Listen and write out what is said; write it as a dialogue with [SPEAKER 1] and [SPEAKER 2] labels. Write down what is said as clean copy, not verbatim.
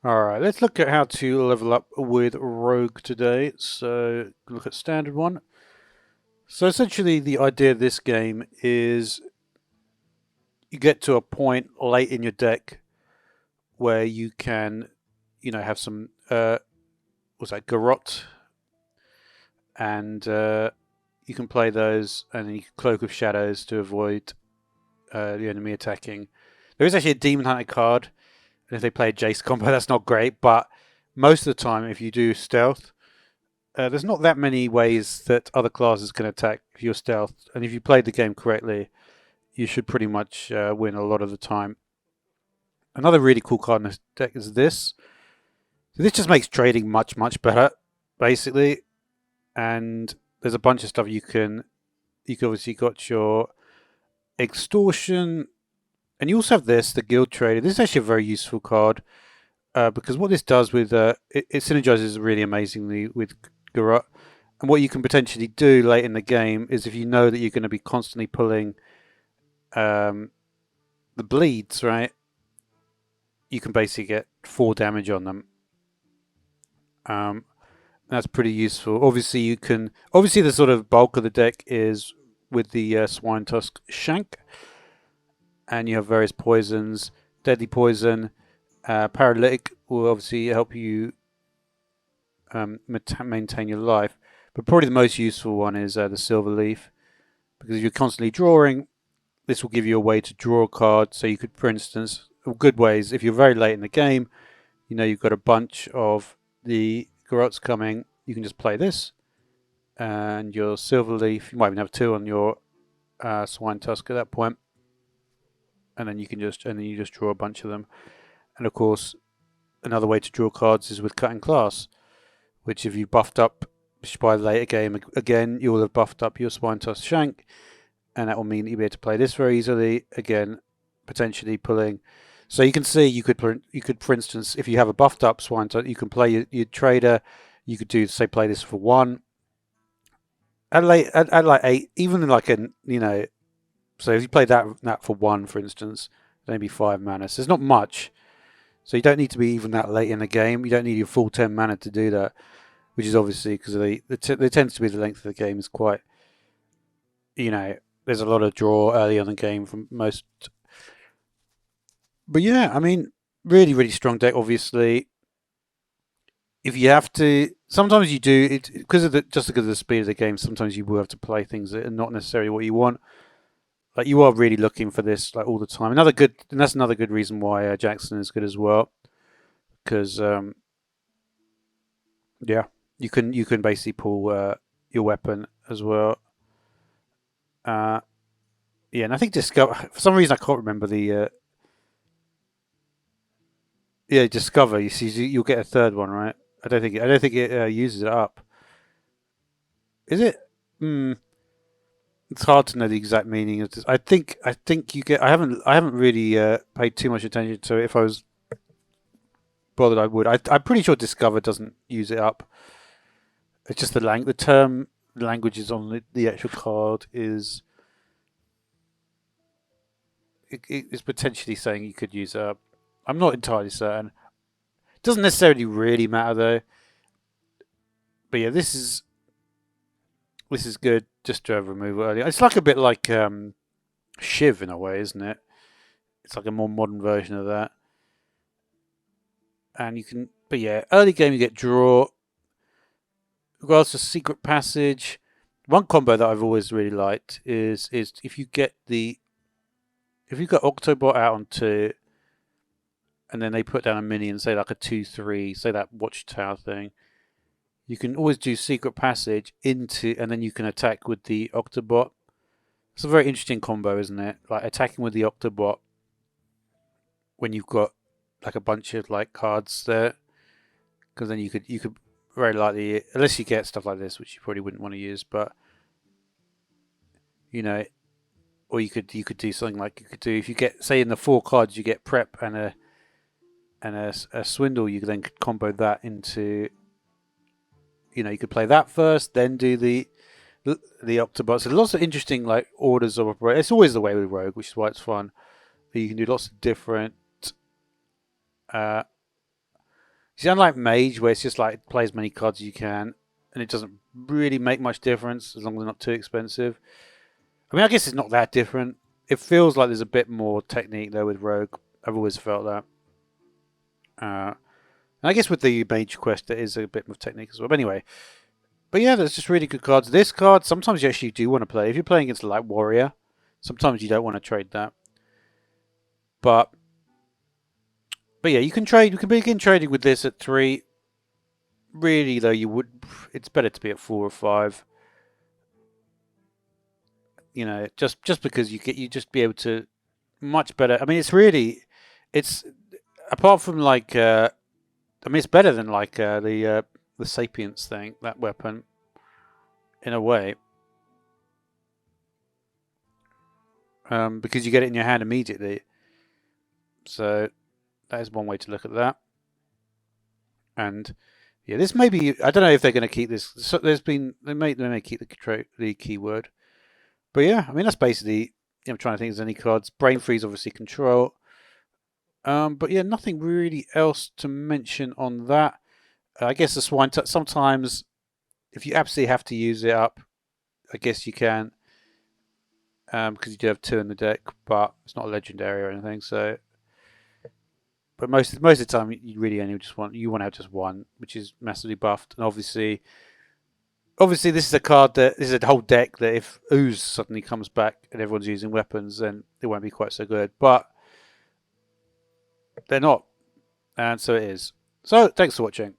[SPEAKER 1] Alright, let's look at how to level up with Rogue today. So, look at standard one. So essentially the idea of this game is you get to a point late in your deck where you can, have some, what's that, Garrot, and you can play those and then you can Cloak of Shadows to avoid the enemy attacking. There is actually a Demon Hunter card, and if they play a Jace combo, that's not great, but most of the time, if you do stealth, there's not that many ways that other classes can attack if you're stealth, and if you played the game correctly, you should pretty much win a lot of the time. Another really cool card in this deck is this. So this just makes trading much, much better, basically. And there's a bunch of stuff you can. You can obviously got your extortion, and you also have this, the Guild Trader. This is actually a very useful card because what this does with it synergizes really amazingly with Garrot. And what you can potentially do late in the game is if you know that you're going to be constantly pulling the bleeds, right? You can basically get 4 damage on them. That's pretty useful. Obviously, you can. Obviously, the sort of bulk of the deck is with the Swine Tusk Shank, and you have various poisons, deadly poison, paralytic will obviously help you maintain your life. But probably the most useful one is the Silver Leaf, because if you're constantly drawing, this will give you a way to draw a card. So you could, for instance, good ways, if you're very late in the game, you've got a bunch of the Garrots coming, you can just play this, and your Silver Leaf, you might even have 2 on your Swine Tusk at that point, and then you just draw a bunch of them. And of course, another way to draw cards is with Cutting Class, which if you buffed up by the later game again, you will have buffed up your Swine Tusk Shank, and that will mean that you'll be able to play this very easily. Again, potentially pulling. So you can see you could, for instance, if you have a buffed up Swine Tusk, you can play your Trader. You could do, say, play this for 1. At like 8, even like so if you play that for 1, for instance, maybe 5 mana. So it's not much. So you don't need to be even that late in the game. You don't need your full 10 mana to do that, which is obviously because there tends to be the length of the game is quite, there's a lot of draw early on in the game from most. But yeah, I mean, really, really strong deck, obviously. If you have to, sometimes you do it because of just because of the speed of the game. Sometimes you will have to play things that are not necessarily what you want. Like you are really looking for this like all the time. And that's another good reason why Jackson is good as well. Because yeah, you can basically pull your weapon as well. Yeah, and I think Discover, for some reason I can't remember the yeah, Discover. You see, you'll get a third one, right? I don't think it uses it up. Is it? Hmm. It's hard to know the exact meaning of this. I think you get. I haven't really paid too much attention to it. If I was bothered, I would. I'm pretty sure Discover doesn't use it up. It's just the term languages on the actual card is potentially saying you could use it up. I'm not entirely certain. It doesn't necessarily really matter though. But yeah, this is good. Just to have removal earlier. It's like a bit like Shiv in a way, isn't it? It's like a more modern version of that. And you can, but yeah, early game you get draw. Regards to secret passage, one combo that I've always really liked is if you got Octobot out on 2, and then they put down a minion, say like a 2/3, say that Watchtower thing. You can always do secret passage into, and then you can attack with the Octobot. It's a very interesting combo, isn't it? Like attacking with the Octobot when you've got like a bunch of like cards there, because then you could very likely, unless you get stuff like this, which you probably wouldn't want to use, but you know, or you could do something like you could do if you get, say, in the 4 cards you get prep and a swindle, you then could combo that into, you could play that first, then do the Octobots. So lots of interesting like orders of operation. It's always the way with Rogue, which is why it's fun. But you can do lots of different uh, See, unlike Mage, where it's just like play as many cards as you can, and it doesn't really make much difference as long as they're not too expensive. I mean, I guess it's not that different. It feels like there's a bit more technique though with Rogue. I've always felt that. And I guess with the Mage Quest, there is a bit more technique as well. But anyway, but yeah, there's just really good cards. This card, sometimes you actually do want to play. If you're playing against like Warrior, sometimes you don't want to trade that. But yeah, you can trade. You can begin trading with this at 3. Really though, it's better to be at 4 or 5. You know, just because you just be able to much better. I mean, it's apart from like I mean, it's better than like the Sapience thing, that weapon, in a way, because you get it in your hand immediately. So that is one way to look at that. And yeah, this may be. I don't know if they're going to keep this. So they may keep the keyword. But yeah, I mean that's basically. I'm trying to think. If there's any cards. Brain Freeze, obviously control. But yeah, nothing really else to mention on that. I guess the Swine Touch. Sometimes, if you absolutely have to use it up, I guess you can. Because you do have 2 in the deck, but it's not a legendary or anything. So, but most of the time, you really only just want to have just 1, which is massively buffed. And obviously, this is a card that this is a whole deck that if Ooze suddenly comes back and everyone's using weapons, then it won't be quite so good. But they're not, and so it is. So thanks for watching.